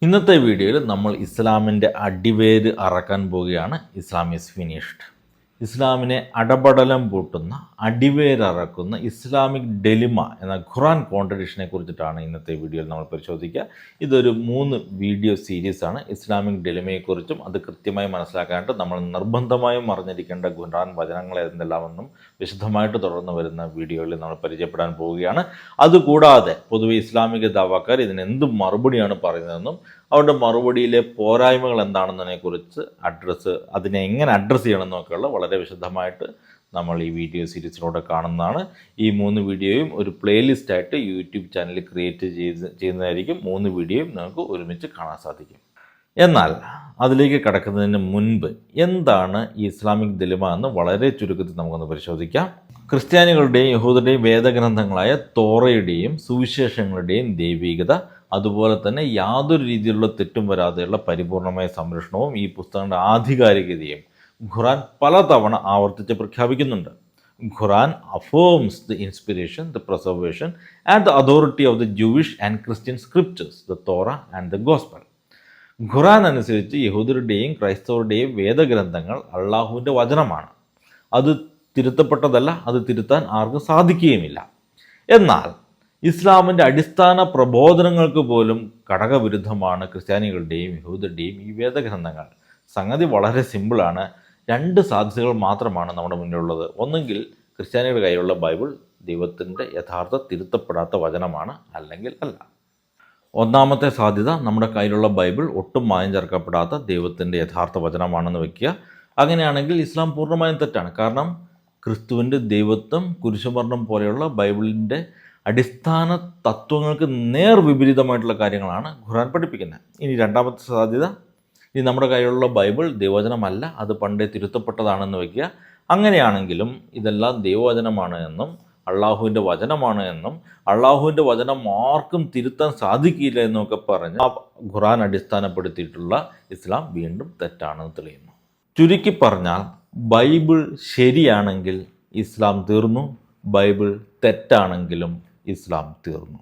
ഇന്നത്തെ വീഡിയോയിൽ നമ്മൾ ഇസ്ലാമിൻ്റെ അടിവേര് അറക്കാൻ പോവുകയാണ്. ഇസ്ലാം ഈസ് ഫിനിഷ്ഡ്. ഇസ്ലാമിനെ അടപടലം പൂട്ടുന്ന അടിവേരറക്കുന്ന ഇസ്ലാമിക് ഡെലിമ എന്ന ഖുറാൻ കോൺട്രഡിക്ഷനെ കുറിച്ചിട്ടാണ് ഇന്നത്തെ വീഡിയോയിൽ നമ്മൾ പരിശോധിക്കുക. ഇതൊരു 3 വീഡിയോ സീരീസാണ്. ഇസ്ലാമിക് ഡെലിമയെക്കുറിച്ചും അത് കൃത്യമായി മനസ്സിലാക്കാനായിട്ട് നമ്മൾ നിർബന്ധമായും അറിഞ്ഞിരിക്കേണ്ട ഖുറാൻ വചനങ്ങൾ എന്തെല്ലാമെന്നും വിശദമായിട്ട് തുടർന്ന് വരുന്ന വീഡിയോയിൽ നമ്മൾ പരിചയപ്പെടാൻ പോവുകയാണ്. അതുകൂടാതെ പൊതുവെ ഇസ്ലാമിക ദാവാക്കാർ ഇതിനെന്ത് മറുപടിയാണ് പറയുന്നതെന്നും അവരുടെ മറുപടിയിലെ പോരായ്മകൾ എന്താണെന്നതിനെക്കുറിച്ച് അതിനെ എങ്ങനെ അഡ്രസ്സ് ചെയ്യണമെന്നൊക്കെയുള്ള വളരെ വിശദമായിട്ട് നമ്മൾ ഈ വീഡിയോ സീരീസിലൂടെ കാണുന്നതാണ്. ഈ 3 വീഡിയോയും ഒരു പ്ലേലിസ്റ്റായിട്ട് യൂട്യൂബ് ചാനലിൽ ക്രിയേറ്റ് ചെയ്യുന്നതായിരിക്കും. 3 വീഡിയോയും നമുക്ക് ഒരുമിച്ച് കാണാൻ സാധിക്കും. എന്നാൽ അതിലേക്ക് കടക്കുന്നതിന് മുൻപ് എന്താണ് ഈ ഇസ്ലാമിക് ദെലിമ എന്ന് വളരെ ചുരുക്കത്തിൽ നമുക്കൊന്ന് പരിശോധിക്കാം. ക്രിസ്ത്യാനികളുടെയും യഹൂദരുടെയും വേദഗ്രന്ഥങ്ങളായ തോറയുടെയും സുവിശേഷങ്ങളുടെയും ദൈവികത, അതുപോലെ തന്നെ യാതൊരു രീതിയിലുള്ള തെറ്റും വരാതെയുള്ള പരിപൂർണമായ സംരക്ഷണവും ഈ പുസ്തകങ്ങളുടെ ആധികാരികതയും ഖുറാൻ പലതവണ ആവർത്തിച്ച് പ്രഖ്യാപിക്കുന്നുണ്ട്. Quran affirms the inspiration, the preservation and the authority of the Jewish and Christian scriptures, the Torah and the gospel. Quran അനുസരിച്ച് യഹൂദരുടെയും ക്രൈസ്തവരുടെയും വേദഗ്രന്ഥങ്ങൾ അള്ളാഹുവിൻ്റെ വചനമാണ്. അത് തിരുത്തപ്പെട്ടതല്ല, അത് തിരുത്താൻ ആർക്കും സാധിക്കുകയുമില്ല. എന്നാൽ ഇസ്ലാമിൻ്റെ അടിസ്ഥാന പ്രബോധനങ്ങൾക്ക് പോലും ഘടകവിരുദ്ധമാണ് ക്രിസ്ത്യാനികളുടെയും യഹൂദരുടെയും ഈ വേദഗ്രന്ഥങ്ങൾ. സംഗതി വളരെ സിമ്പിളാണ്. 2 സാധ്യതകൾ മാത്രമാണ് നമ്മുടെ മുന്നിലുള്ളത്. ഒന്നെങ്കിൽ ക്രിസ്ത്യാനികളുടെ കയ്യിലുള്ള ബൈബിൾ ദൈവത്തിൻ്റെ യഥാർത്ഥ തിരുത്തപ്പെടാത്ത വചനമാണ്, അല്ലെങ്കിൽ അല്ല. ഒന്നാമത്തെ സാധ്യത, നമ്മുടെ കയ്യിലുള്ള ബൈബിൾ ഒട്ടും മായം ചേർക്കപ്പെടാത്ത ദൈവത്തിൻ്റെ യഥാർത്ഥ വചനമാണെന്ന് വയ്ക്കുക. അങ്ങനെയാണെങ്കിൽ ഇസ്ലാം പൂർണ്ണമായും തെറ്റാണ്. കാരണം ക്രിസ്തുവിൻ്റെ ദൈവത്വം, കുരിശുമരണം പോലെയുള്ള ബൈബിളിൻ്റെ അടിസ്ഥാന തത്വങ്ങൾക്ക് നേർ വിപരീതമായിട്ടുള്ള കാര്യങ്ങളാണ് ഖുറാൻ പഠിപ്പിക്കുന്നത്. ഇനി രണ്ടാമത്തെ സാധ്യത, ഇനി നമ്മുടെ കയ്യിലുള്ള ബൈബിൾ ദൈവവചനമല്ല, അത് പണ്ടേ തിരുത്തപ്പെട്ടതാണെന്ന് വയ്ക്കുക. അങ്ങനെയാണെങ്കിലും ഇതെല്ലാം ദൈവവചനമാണ് എന്നും അള്ളാഹുവിൻ്റെ വചനമാണ് എന്നും അള്ളാഹുവിൻ്റെ വചനം ആർക്കും തിരുത്താൻ സാധിക്കില്ല എന്നൊക്കെ പറഞ്ഞ് ആ ഖുറാൻ അടിസ്ഥാനപ്പെടുത്തിയിട്ടുള്ള ഇസ്ലാം വീണ്ടും തെറ്റാണെന്ന് തെളിയുന്നു. ചുരുക്കി പറഞ്ഞാൽ, ബൈബിൾ ശരിയാണെങ്കിൽ ഇസ്ലാം തീർന്നു, ബൈബിൾ തെറ്റാണെങ്കിലും ഇസ്ലാം തീർന്നു.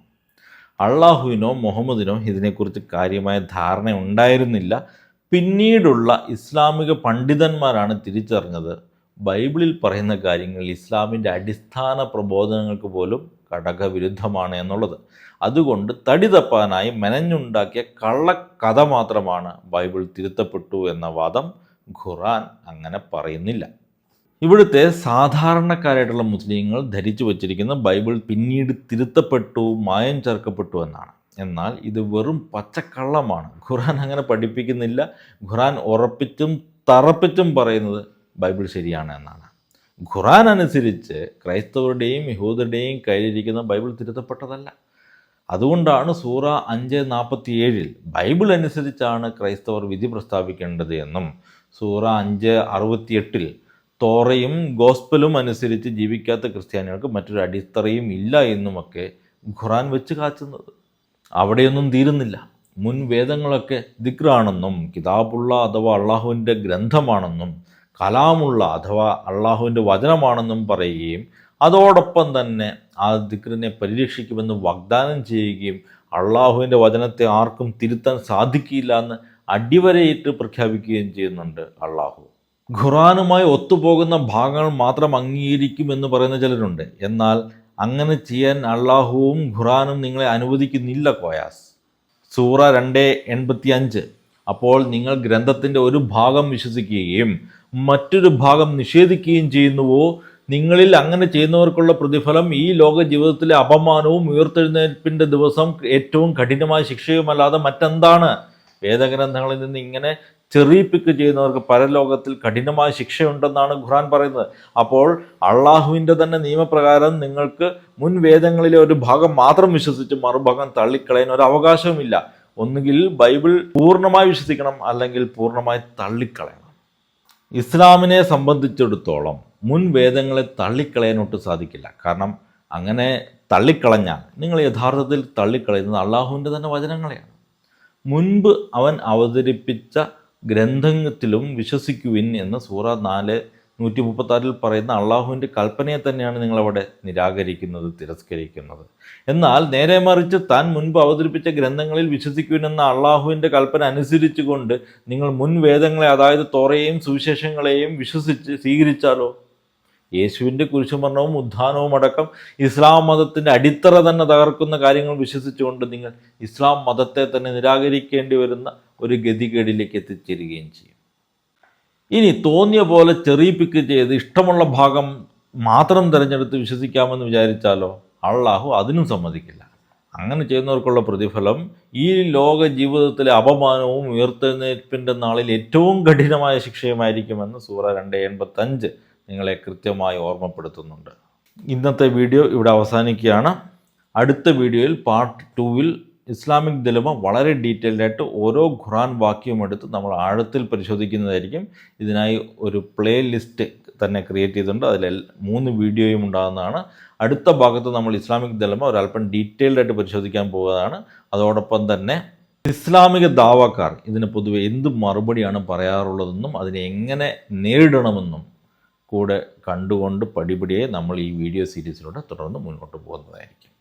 അള്ളാഹുവിനോ മുഹമ്മദിനോ ഇതിനെക്കുറിച്ച് കാര്യമായ ധാരണ ഉണ്ടായിരുന്നില്ല. പിന്നീടുള്ള ഇസ്ലാമിക പണ്ഡിതന്മാരാണ് തിരിച്ചറിഞ്ഞത് ബൈബിളിൽ പറയുന്ന കാര്യങ്ങൾ ഇസ്ലാമിൻ്റെ അടിസ്ഥാന പ്രബോധനങ്ങൾക്ക് പോലും ഘടകവിരുദ്ധമാണ് എന്നുള്ളത്. അതുകൊണ്ട് തടി തപ്പാനായി മെനഞ്ഞുണ്ടാക്കിയ കള്ളക്കഥ മാത്രമാണ് ബൈബിൾ തിരുത്തപ്പെട്ടു എന്ന വാദം ഖുറാൻ അങ്ങനെ പറയുന്നില്ല. ഇവിടുത്തെ സാധാരണക്കാരായിട്ടുള്ള മുസ്ലിങ്ങൾ ധരിച്ചു വച്ചിരിക്കുന്ന ബൈബിൾ പിന്നീട് തിരുത്തപ്പെട്ടു, മായം ചേർക്കപ്പെട്ടു എന്നാണ്. എന്നാൽ ഇത് വെറും പച്ചക്കള്ളമാണ്. ഖുറാൻ അങ്ങനെ പഠിപ്പിക്കുന്നില്ല. ഖുറാൻ ഉറപ്പിച്ചും തറപ്പിച്ചും പറയുന്നത് ബൈബിൾ ശരിയാണ് എന്നാണ്. ഖുറാൻ അനുസരിച്ച് ക്രൈസ്തവരുടെയും യഹൂദരുടെയും കയ്യിലിരിക്കുന്ന ബൈബിൾ തിരുത്തപ്പെട്ടതല്ല. അതുകൊണ്ടാണ് സൂറ 5:47 ബൈബിൾ അനുസരിച്ചാണ് ക്രൈസ്തവർ വിധി പ്രസ്താവിക്കേണ്ടത് എന്നും സൂറ 5:68 തോറയും ഗോസ്പലും അനുസരിച്ച് ജീവിക്കാത്ത ക്രിസ്ത്യാനികൾക്ക് മറ്റൊരു അടിത്തറയും ഇല്ല എന്നുമൊക്കെ ഖുറാൻ വെച്ച് കാച്ചുന്നത്. അവിടെയൊന്നും തീരുന്നില്ല. മുൻ വേദങ്ങളൊക്കെ ദിക്റാണെന്നും കിതാബുള്ള അഥവാ അള്ളാഹുവിൻ്റെ ഗ്രന്ഥമാണെന്നും കലാമുള്ള അഥവാ അള്ളാഹുവിൻ്റെ വചനമാണെന്നും പറയുകയും അതോടൊപ്പം തന്നെ ആ ദിക്റിനെ പരിരക്ഷിക്കുമെന്ന് വാഗ്ദാനം ചെയ്യുകയും അള്ളാഹുവിൻ്റെ വചനത്തെ ആർക്കും തിരുത്താൻ സാധിക്കില്ല എന്ന് അടിവരയിട്ട് പ്രഖ്യാപിക്കുകയും ചെയ്യുന്നുണ്ട് അള്ളാഹു. ഖുറാനുമായി ഒത്തുപോകുന്ന ഭാഗങ്ങൾ മാത്രം അംഗീകരിക്കുമെന്ന് പറയുന്ന ചിലരുണ്ട്. എന്നാൽ അങ്ങനെ ചെയ്യാൻ അള്ളാഹുവും ഖുറാനും നിങ്ങളെ അനുവദിക്കുന്നില്ല കോയാസ്. സൂറ 2:85 അപ്പോൾ നിങ്ങൾ ഗ്രന്ഥത്തിൻ്റെ ഒരു ഭാഗം വിശ്വസിക്കുകയും മറ്റൊരു ഭാഗം നിഷേധിക്കുകയും ചെയ്യുന്നുവോ? നിങ്ങളിൽ അങ്ങനെ ചെയ്യുന്നവർക്കുള്ള പ്രതിഫലം ഈ ലോക ജീവിതത്തിലെ അപമാനവും ഉയർത്തെഴുന്നേൽപ്പിൻ്റെ ദിവസം ഏറ്റവും കഠിനമായ ശിക്ഷയുമല്ലാതെ മറ്റെന്താണ്? വേദഗ്രന്ഥങ്ങളിൽ നിന്ന് ഇങ്ങനെ ചെറിയിപ്പിക്ക് ചെയ്യുന്നവർക്ക് പരലോകത്തിൽ കഠിനമായ ശിക്ഷയുണ്ടെന്നാണ് ഖുറാൻ പറയുന്നത്. അപ്പോൾ അള്ളാഹുവിൻ്റെ തന്നെ നിയമപ്രകാരം നിങ്ങൾക്ക് മുൻ വേദങ്ങളിലെ ഒരു ഭാഗം മാത്രം വിശ്വസിച്ച് മറുഭാഗം തള്ളിക്കളയാൻ ഒരു അവകാശവുമില്ല. ഒന്നുകിൽ ബൈബിൾ പൂർണ്ണമായി വിശ്വസിക്കണം, അല്ലെങ്കിൽ പൂർണ്ണമായി തള്ളിക്കളയണം. ഇസ്ലാമിനെ സംബന്ധിച്ചിടത്തോളം മുൻ വേദങ്ങളെ തള്ളിക്കളയാൻ ഒട്ടും സാധിക്കില്ല. കാരണം അങ്ങനെ തള്ളിക്കളഞ്ഞാൽ നിങ്ങൾ യഥാർത്ഥത്തിൽ തള്ളിക്കളയുന്നത് അള്ളാഹുവിൻ്റെ തന്നെ വചനങ്ങളെയാണ്. മുൻപ് അവൻ അവതരിപ്പിച്ച ഗ്രന്ഥത്തിലും വിശ്വസിക്കുവിൻ എന്ന് സൂറ 4 136 പറയുന്ന അള്ളാഹുവിൻ്റെ കൽപ്പനയെ തന്നെയാണ് നിങ്ങളവിടെ നിരാകരിക്കുന്നത്, തിരസ്കരിക്കുന്നത്. എന്നാൽ നേരെ മറിച്ച് താൻ മുൻപ് അവതരിപ്പിച്ച ഗ്രന്ഥങ്ങളിൽ വിശ്വസിക്കുമെന്ന അള്ളാഹുവിൻ്റെ കൽപ്പന അനുസരിച്ചുകൊണ്ട് നിങ്ങൾ മുൻ വേദങ്ങളെ, അതായത് തോറയെയും സുവിശേഷങ്ങളെയും വിശ്വസിച്ച് സ്വീകരിച്ചാലോ? യേശുവിൻ്റെ കുരിശുമരണവും ഉത്ഥാനവും അടക്കം ഇസ്ലാം മതത്തിൻ്റെ അടിത്തറ തന്നെ തകർക്കുന്ന കാര്യങ്ങൾ വിശ്വസിച്ചുകൊണ്ട് നിങ്ങൾ ഇസ്ലാം മതത്തെ തന്നെ നിരാകരിക്കേണ്ടി വരുന്ന ഒരു ഗതികേടിലേക്ക് എത്തിച്ചേരുകയും ചെയ്യും. ഇനി തോന്നിയ പോലെ ചെറിയ പിക്ക് ചെയ്ത് ഇഷ്ടമുള്ള ഭാഗം മാത്രം തിരഞ്ഞെടുത്ത് വിശ്വസിക്കാമെന്ന് വിചാരിച്ചാലോ? അള്ളാഹു അതിനും സമ്മതിക്കില്ല. അങ്ങനെ ചെയ്യുന്നവർക്കുള്ള പ്രതിഫലം ഈ ലോക ജീവിതത്തിലെ അപമാനവും ഉയർത്തെഴുന്നേൽപ്പിൻ്റെ നാളിൽ ഏറ്റവും കഠിനമായ ശിക്ഷയുമായിരിക്കുമെന്ന് സൂറ 2:85 നിങ്ങളെ കൃത്യമായി ഓർമ്മപ്പെടുത്തുന്നുണ്ട്. ഇന്നത്തെ വീഡിയോ ഇവിടെ അവസാനിക്കുകയാണ്. അടുത്ത വീഡിയോയിൽ പാർട്ട് 2-ൽ ഇസ്ലാമിക് ദിലമ വളരെ ഡീറ്റെയിൽഡ് ആയിട്ട് ഓരോ ഖുർആൻ വാക്യവും എടുത്ത് നമ്മൾ ആഴത്തിൽ പരിശോധിക്കുന്നതായിരിക്കും. ഇതിനായി ഒരു പ്ലേ ലിസ്റ്റ് തന്നെ ക്രിയേറ്റ് ചെയ്തിട്ടുണ്ട്. അതിൽ 3 വീഡിയോയും ഉണ്ടാകുന്നതാണ്. അടുത്ത ഭാഗത്ത് നമ്മൾ ഇസ്ലാമിക് ദിലമ ഒരല്പം ഡീറ്റെയിൽഡ് ആയിട്ട് പരിശോധിക്കാൻ പോകുന്നതാണ്. അതോടൊപ്പം തന്നെ ഇസ്ലാമിക ദാവക്കാർ ഇതിന് പൊതുവെ എന്ത് മറുപടിയാണ് പറയാറുള്ളതെന്നും അതിനെ എങ്ങനെ നേരിടണമെന്നും കൂടെ കണ്ടുകൊണ്ട് പടിപടിയെ നമ്മൾ ഈ വീഡിയോ സീരീസിലൂടെ തുടർന്ന് മുന്നോട്ട് പോകുന്നതായിരിക്കും.